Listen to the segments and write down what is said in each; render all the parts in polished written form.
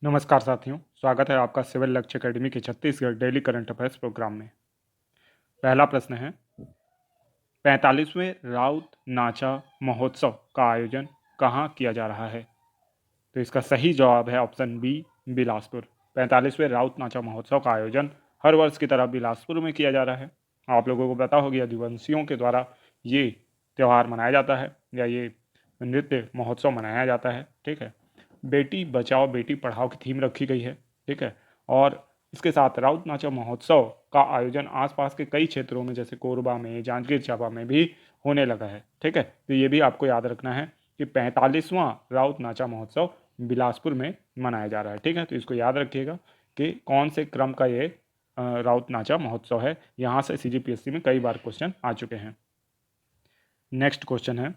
नमस्कार साथियों, स्वागत है आपका सिविल लक्ष्य अकेडमी के Chhattisgarh daily current affairs programme में। पहला प्रश्न है, 45वें राउत नाचा महोत्सव का आयोजन कहाँ किया जा रहा है? तो इसका सही जवाब है ऑप्शन बी, बिलासपुर। 45वें राउत नाचा महोत्सव का आयोजन हर वर्ष की तरह बिलासपुर में किया जा रहा है। आप लोगों को पता होगा आदिवासियों के द्वारा ये त्यौहार मनाया जाता है या ये नृत्य महोत्सव मनाया जाता है। ठीक है, बेटी बचाओ बेटी पढ़ाओ की थीम रखी गई है। ठीक है, और इसके साथ राउत नाचा महोत्सव का आयोजन आसपास के कई क्षेत्रों में जैसे कोरबा में, जांजगीर चांपा में भी होने लगा है। ठीक है, तो ये भी आपको याद रखना है कि 45वां राउत नाचा महोत्सव बिलासपुर में मनाया जा रहा है। ठीक है, तो इसको याद रखिएगा कि कौन से क्रम का ये राउत नाचा महोत्सव है। यहाँ से CGPSC में कई बार क्वेश्चन आ चुके हैं। नेक्स्ट क्वेश्चन है,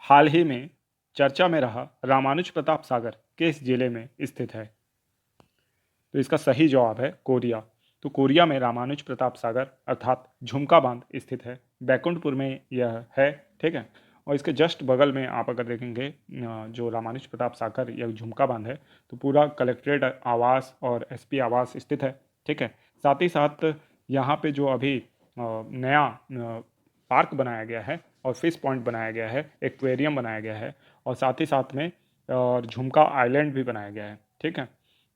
हाल ही में चर्चा में रहा रामानुज प्रताप सागर किस जिले में स्थित है? तो इसका सही जवाब है कोरिया। तो कोरिया में रामानुज प्रताप सागर अर्थात झुमका बांध स्थित है। बैकुंठपुर में यह है। ठीक है, और इसके जस्ट बगल में आप अगर देखेंगे जो रामानुज प्रताप सागर या झुमका बांध है तो पूरा कलेक्ट्रेट आवास और SP आवास स्थित है। ठीक है, साथ ही साथ यहाँ पे जो अभी नया पार्क बनाया गया है और फिश पॉइंट बनाया गया है, एक्वेरियम बनाया गया है और साथ ही साथ में और झुमका आइलैंड भी बनाया गया है। ठीक है,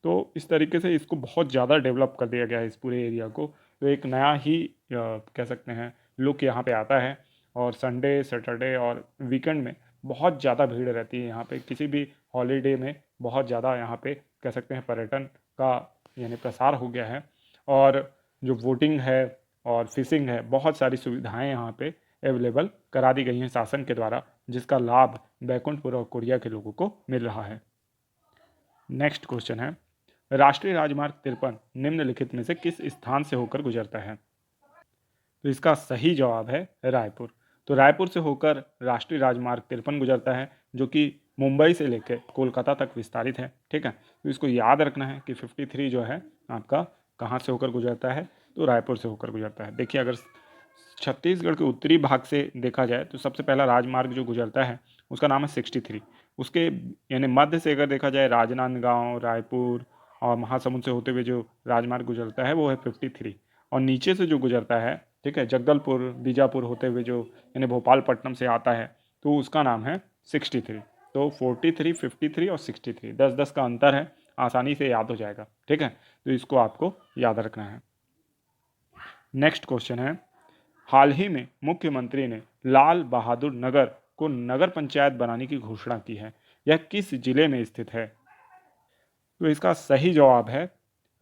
तो इस तरीके से इसको बहुत ज़्यादा डेवलप कर दिया गया है इस पूरे एरिया को। तो एक नया ही कह सकते हैं लुक यहाँ पे आता है और संडे सैटरडे और वीकेंड में बहुत ज़्यादा भीड़ रहती है यहाँ पे। किसी भी हॉलीडे में बहुत ज़्यादा यहाँ पे कह सकते हैं पर्यटन का यानी प्रसार हो गया है। और जो वोटिंग है और फिशिंग है, बहुत सारी सुविधाएं यहाँ पे अवेलेबल करा दी गई हैं शासन के द्वारा, जिसका लाभ बैकुंठपुर और कोरिया के लोगों को मिल रहा है। नेक्स्ट क्वेश्चन है, राष्ट्रीय राजमार्ग 53 निम्नलिखित में से किस स्थान से होकर गुजरता है? तो इसका सही जवाब है रायपुर। तो रायपुर से होकर राष्ट्रीय राजमार्ग 53 गुजरता है जो कि मुंबई से लेकर कोलकाता तक विस्तारित है। ठीक है, तो इसको याद रखना है कि 53 जो है आपका कहाँ से होकर गुजरता है, तो रायपुर से होकर गुजरता है। देखिए, अगर छत्तीसगढ़ के उत्तरी भाग से देखा जाए तो सबसे पहला राजमार्ग जो गुजरता है उसका नाम है 63। उसके यानी मध्य से अगर देखा जाए राजनांदगांव, रायपुर और महासमुंद से होते हुए जो राजमार्ग गुजरता है वो है 53। और नीचे से जो गुजरता है, ठीक है, जगदलपुर बीजापुर होते हुए जो यानी भोपालपट्टनम से आता है तो उसका नाम है 63। तो 43, 53 और 63, 10-10 का अंतर है, आसानी से याद हो जाएगा। ठीक है, तो इसको आपको याद रखना है। नेक्स्ट क्वेश्चन है, हाल ही में मुख्यमंत्री ने लाल बहादुर नगर को नगर पंचायत बनाने की घोषणा की है। यह किस जिले में स्थित है? तो इसका सही जवाब है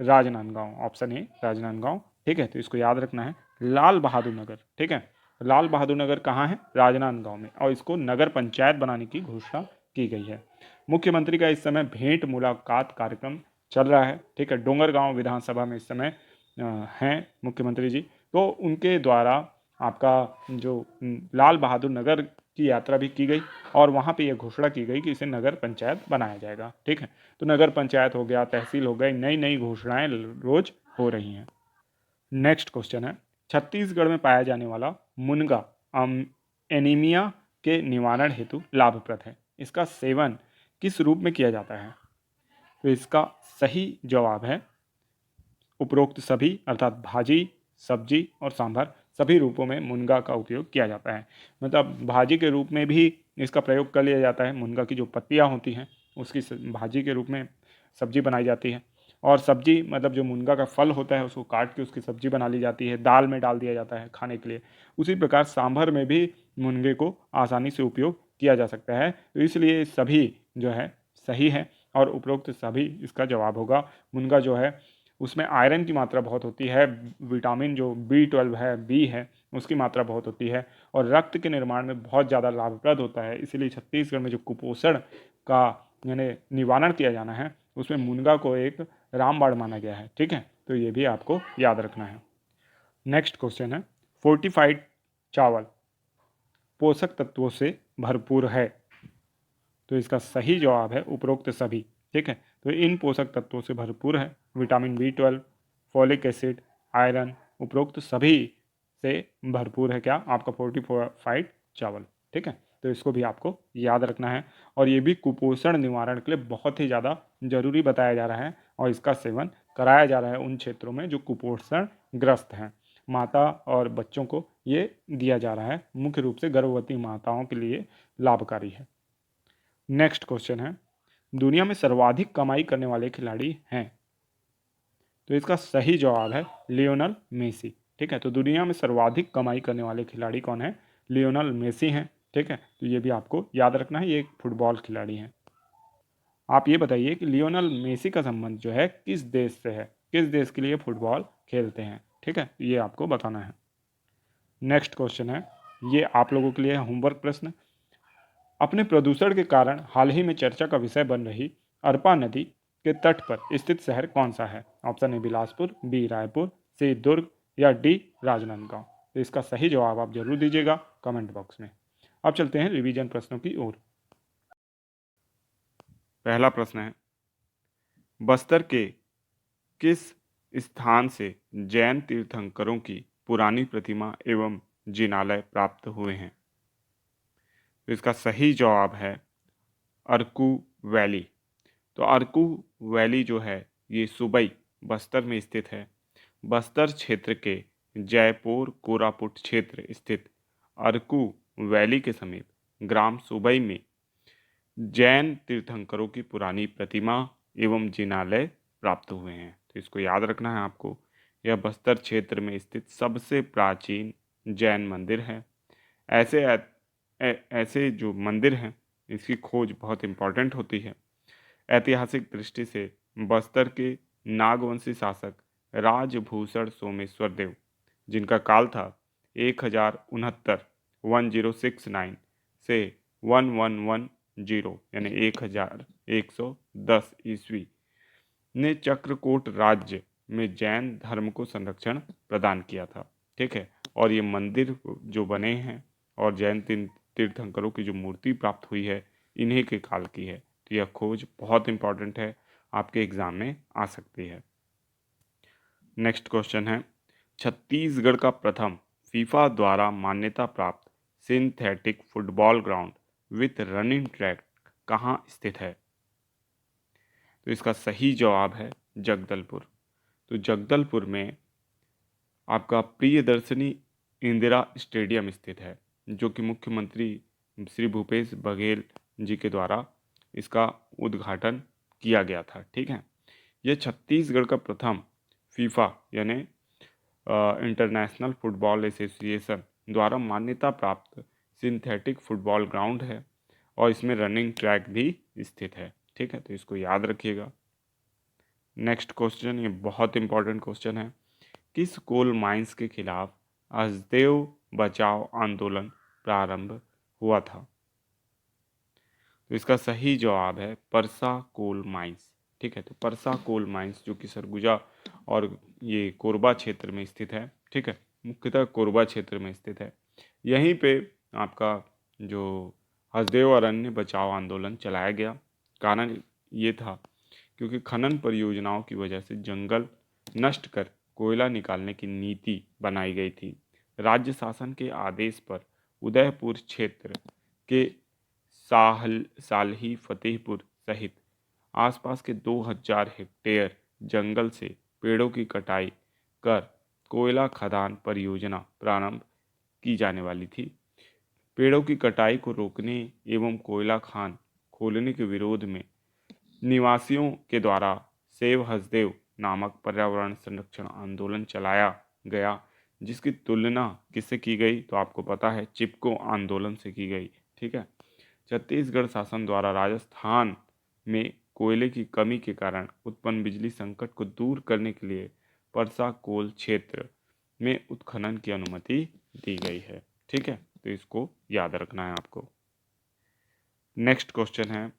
राजनांदगांव, ऑप्शन ए राजनांदगांव। ठीक है, तो इसको याद रखना है, लाल बहादुर नगर। ठीक है, लाल बहादुर नगर कहाँ है? राजनांदगांव में, और इसको नगर पंचायत बनाने की घोषणा की गई है। मुख्यमंत्री का इस समय भेंट मुलाकात कार्यक्रम चल रहा है। ठीक है, डोंगरगांव विधानसभा में इस समय हैं मुख्यमंत्री जी। तो उनके द्वारा आपका जो लाल बहादुर नगर की यात्रा भी की गई और वहाँ पे यह घोषणा की गई कि इसे नगर पंचायत बनाया जाएगा। ठीक है, तो नगर पंचायत हो गया, तहसील हो गई, नई नई घोषणाएं रोज हो रही हैं। नेक्स्ट क्वेश्चन है, छत्तीसगढ़ में पाया जाने वाला मुनगा एनीमिया के निवारण हेतु लाभप्रद है। इसका सेवन किस रूप में किया जाता है? तो इसका सही जवाब है उपरोक्त सभी, अर्थात भाजी, सब्जी और सांभर सभी रूपों में मुनगा का उपयोग किया जाता है। मतलब भाजी के रूप में भी इसका प्रयोग कर लिया जाता है। मुनगा की जो पत्तियां होती हैं उसकी भाजी के रूप में सब्जी बनाई जाती है। और सब्जी मतलब जो मुनगा का फल होता है उसको काट के उसकी सब्जी बना ली जाती है, दाल में डाल दिया जाता है खाने के लिए। उसी प्रकार सांभर में भी मुनगे को आसानी से उपयोग किया जा सकता है। तो इसलिए सभी जो है सही है और उपरोक्त सभी इसका जवाब होगा। मुनगा जो है उसमें आयरन की मात्रा बहुत होती है, विटामिन जो B12 है, बी है, उसकी मात्रा बहुत होती है और रक्त के निर्माण में बहुत ज़्यादा लाभप्रद होता है। इसीलिए छत्तीसगढ़ में जो कुपोषण का यानी निवारण किया जाना है उसमें मुनगा को एक रामबाण माना गया है। ठीक है, तो ये भी आपको याद रखना है। नेक्स्ट क्वेश्चन है, फोर्टिफाइड चावल पोषक तत्वों से भरपूर है। तो इसका सही जवाब है उपरोक्त सभी। ठीक है, तो इन पोषक तत्वों से भरपूर है, vitamin B12, folic acid, iron, उपरोक्त सभी से भरपूर है क्या? आपका फोर्टिफाइड चावल। ठीक है, तो इसको भी आपको याद रखना है। और ये भी कुपोषण निवारण के लिए बहुत ही ज़्यादा जरूरी बताया जा रहा है और इसका सेवन कराया जा रहा है उन क्षेत्रों में जो कुपोषण ग्रस्त हैं। माता और बच्चों को ये दिया जा रहा है, मुख्य रूप से गर्भवती माताओं के लिए लाभकारी है। नेक्स्ट क्वेश्चन है, दुनिया में सर्वाधिक कमाई करने वाले खिलाड़ी हैं? तो इसका सही जवाब है लियोनल मेसी। ठीक है, तो दुनिया में सर्वाधिक कमाई करने वाले खिलाड़ी कौन है? लियोनल मेसी हैं। ठीक है, तो ये भी आपको याद रखना है, ये एक फुटबॉल खिलाड़ी हैं। आप ये बताइए कि लियोनल मेसी का संबंध जो है किस देश से है, किस देश के लिए फुटबॉल खेलते हैं? ठीक है, ये आपको बताना है। नेक्स्ट क्वेश्चन है, ये आप लोगों के लिए होमवर्क प्रश्न। अपने प्रदूषण के कारण हाल ही में चर्चा का विषय बन रही अरपा नदी के तट पर स्थित शहर कौन सा है? Option A Bilaspur, B Raipur, C Durg या डी राजनांदगांव। तो इसका सही जवाब आप जरूर दीजिएगा कमेंट बॉक्स में। अब चलते हैं रिवीजन प्रश्नों की ओर। पहला प्रश्न है, बस्तर के किस स्थान से जैन तीर्थंकरों की पुरानी प्रतिमा एवं जिनालय प्राप्त हुए हैं? तो इसका सही जवाब है अरकू वैली। तो अरकू वैली जो है ये सूबई बस्तर में स्थित है। बस्तर क्षेत्र के जयपुर कोरापुट क्षेत्र स्थित अरकू वैली के समीप ग्राम सूबई में जैन तीर्थंकरों की पुरानी प्रतिमा एवं जिनालय प्राप्त हुए हैं। तो इसको याद रखना है आपको। यह बस्तर क्षेत्र में स्थित सबसे प्राचीन जैन मंदिर है। ऐसे जो मंदिर हैं इसकी खोज बहुत इम्पॉर्टेंट होती है। ऐतिहासिक दृष्टि से बस्तर के नागवंशी शासक राजभूषण सोमेश्वर देव, जिनका काल था 1069 से 1110 यानी 1110 ईस्वी, ने चक्रकोट राज्य में जैन धर्म को संरक्षण प्रदान किया था। ठीक है, और ये मंदिर जो बने हैं और जैन तीर्थंकरों की जो मूर्ति प्राप्त हुई है इन्हीं के काल की है। तो यह खोज बहुत इंपॉर्टेंट है, आपके एग्जाम में आ सकती है। नेक्स्ट क्वेश्चन है, छत्तीसगढ़ का प्रथम फीफा द्वारा मान्यता प्राप्त synthetic football ground with running track कहाँ स्थित है? तो इसका सही जवाब है जगदलपुर। तो जगदलपुर में आपका प्रियदर्शनी इंदिरा स्टेडियम स्थित है, जो कि मुख्यमंत्री श्री भूपेश बघेल जी के द्वारा इसका उद्घाटन किया गया था। ठीक है, यह छत्तीसगढ़ का प्रथम फीफा यानी इंटरनेशनल फुटबॉल एसोसिएशन द्वारा मान्यता प्राप्त सिंथेटिक फुटबॉल ग्राउंड है और इसमें रनिंग ट्रैक भी स्थित है। ठीक है, तो इसको याद रखिएगा। नेक्स्ट क्वेश्चन, ये बहुत इंपॉर्टेंट क्वेश्चन है, किस कोल माइंस के खिलाफ हसदेव बचाओ आंदोलन प्रारंभ हुआ था? तो इसका सही जवाब है परसा कोल माइंस। ठीक है, तो परसा कोल माइंस जो कि सरगुजा और ये कोरबा क्षेत्र में स्थित है। ठीक है, मुख्यतः कोरबा क्षेत्र में स्थित है। यहीं पे आपका जो हसदेव अरण्य बचाओ आंदोलन चलाया गया। कारण ये था क्योंकि खनन परियोजनाओं की वजह से जंगल नष्ट कर कोयला निकालने की नीति बनाई गई थी। राज्य शासन के आदेश पर उदयपुर क्षेत्र के सालही फतेहपुर सहित आसपास के 2000 हेक्टेयर जंगल से पेड़ों की कटाई कर कोयला खदान परियोजना प्रारंभ की जाने वाली थी। पेड़ों की कटाई को रोकने एवं कोयला खान खोलने के विरोध में निवासियों के द्वारा सेव हसदेव नामक पर्यावरण संरक्षण आंदोलन चलाया गया, जिसकी तुलना किससे की गई? तो आपको पता है चिपको आंदोलन से की गई। ठीक है, छत्तीसगढ़ शासन द्वारा राजस्थान में कोयले की कमी के कारण उत्पन्न बिजली संकट को दूर करने के लिए परसा कोल क्षेत्र में उत्खनन की अनुमति दी गई है। ठीक है, तो इसको याद रखना है आपको। नेक्स्ट क्वेश्चन है,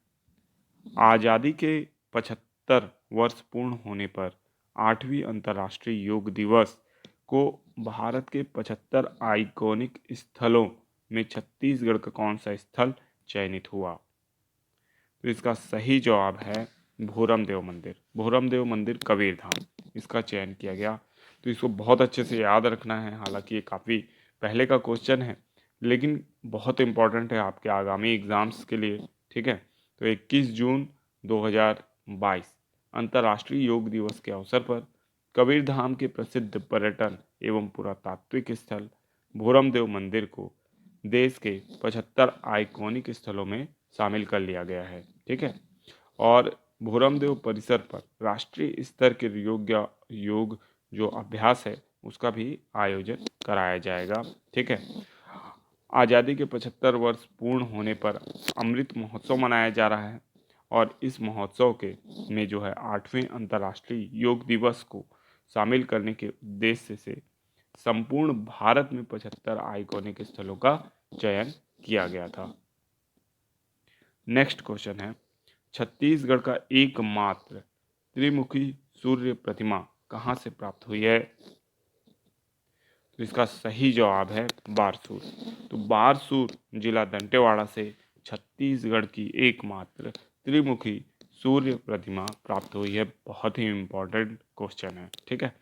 आज़ादी के 75 वर्ष पूर्ण होने पर 8वीं अंतर्राष्ट्रीय योग दिवस को भारत के 75 आइकॉनिक स्थलों में छत्तीसगढ़ का कौन सा स्थल चयनित हुआ? तो इसका सही जवाब है भोरम देव मंदिर। भोरम देव मंदिर कबीरधाम, इसका चयन किया गया। तो इसको बहुत अच्छे से याद रखना है। हालांकि ये काफ़ी पहले का क्वेश्चन है, लेकिन बहुत इम्पोर्टेंट है आपके आगामी एग्ज़ाम्स के लिए, ठीक है। तो 21 जून 2022 अंतर्राष्ट्रीय योग दिवस के अवसर पर कबीरधाम के प्रसिद्ध पर्यटन एवं पुरातात्विक स्थल भोरमदेव मंदिर को देश के 75 आइकॉनिक स्थलों में शामिल कर लिया गया है, ठीक है। और भोरमदेव परिसर पर राष्ट्रीय स्तर के योग जो अभ्यास है उसका भी आयोजन कराया जाएगा, ठीक है। आज़ादी के 75 वर्ष पूर्ण होने पर अमृत महोत्सव मनाया जा रहा है और इस महोत्सव के में जो है 8वें अंतर्राष्ट्रीय योग दिवस को शामिल करने के उद्देश्य से संपूर्ण भारत में 75 आइकॉनिक स्थलों का चयन किया गया था। नेक्स्ट क्वेश्चन है, छत्तीसगढ़ का एकमात्र त्रिमुखी सूर्य प्रतिमा कहाँ से प्राप्त हुई है? तो इसका सही जवाब है बारसूर। तो बारसूर जिला दंतेवाड़ा से छत्तीसगढ़ की एकमात्र त्रिमुखी सूर्य प्रतिमा प्राप्त हुई है। बहुत ही इम्पोर्टेंट क्वेश्चन है, ठीक है।